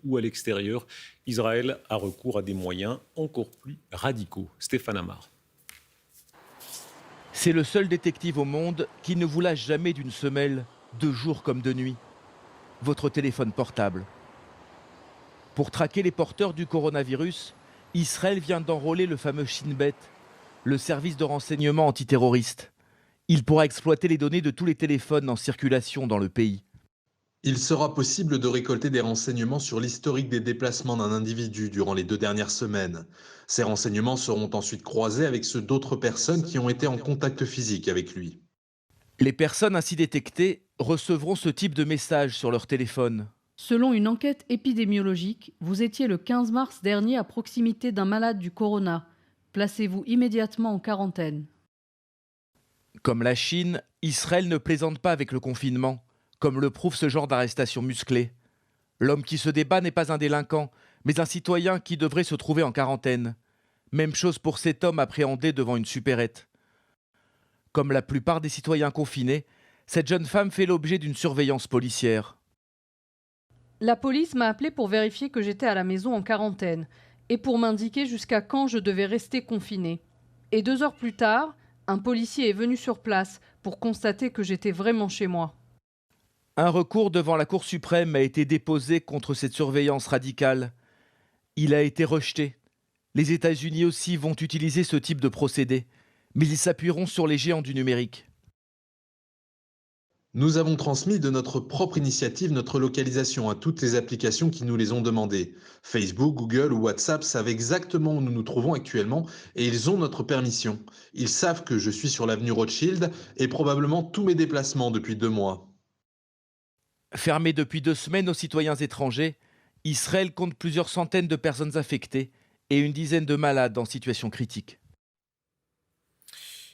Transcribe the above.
ou à l'extérieur, Israël a recours à des moyens encore plus radicaux. Stéphane Amar. C'est le seul détective au monde qui ne vous lâche jamais d'une semelle, de jour comme de nuit. Votre téléphone portable. Pour traquer les porteurs du coronavirus, Israël vient d'enrôler le fameux Shin Bet, le service de renseignement antiterroriste. Il pourra exploiter les données de tous les téléphones en circulation dans le pays. Il sera possible de récolter des renseignements sur l'historique des déplacements d'un individu durant les 2 dernières semaines. Ces renseignements seront ensuite croisés avec ceux d'autres personnes qui ont été en contact physique avec lui. Les personnes ainsi détectées recevront ce type de message sur leur téléphone. Selon une enquête épidémiologique, vous étiez le 15 mars dernier à proximité d'un malade du corona. Placez-vous immédiatement en quarantaine. Comme la Chine, Israël ne plaisante pas avec le confinement, comme le prouve ce genre d'arrestation musclée. L'homme qui se débat n'est pas un délinquant, mais un citoyen qui devrait se trouver en quarantaine. Même chose pour cet homme appréhendé devant une supérette. Comme la plupart des citoyens confinés, cette jeune femme fait l'objet d'une surveillance policière. La police m'a appelé pour vérifier que j'étais à la maison en quarantaine et pour m'indiquer jusqu'à quand je devais rester confinée. Et 2 heures plus tard, un policier est venu sur place pour constater que j'étais vraiment chez moi. Un recours devant la Cour suprême a été déposé contre cette surveillance radicale. Il a été rejeté. Les États-Unis aussi vont utiliser ce type de procédé, mais ils s'appuieront sur les géants du numérique. Nous avons transmis de notre propre initiative notre localisation à toutes les applications qui nous les ont demandées. Facebook, Google ou WhatsApp savent exactement où nous nous trouvons actuellement et ils ont notre permission. Ils savent que je suis sur l'avenue Rothschild et probablement tous mes déplacements depuis 2 mois. Fermé depuis 2 semaines aux citoyens étrangers, Israël compte plusieurs centaines de personnes infectées et une dizaine de malades en situation critique.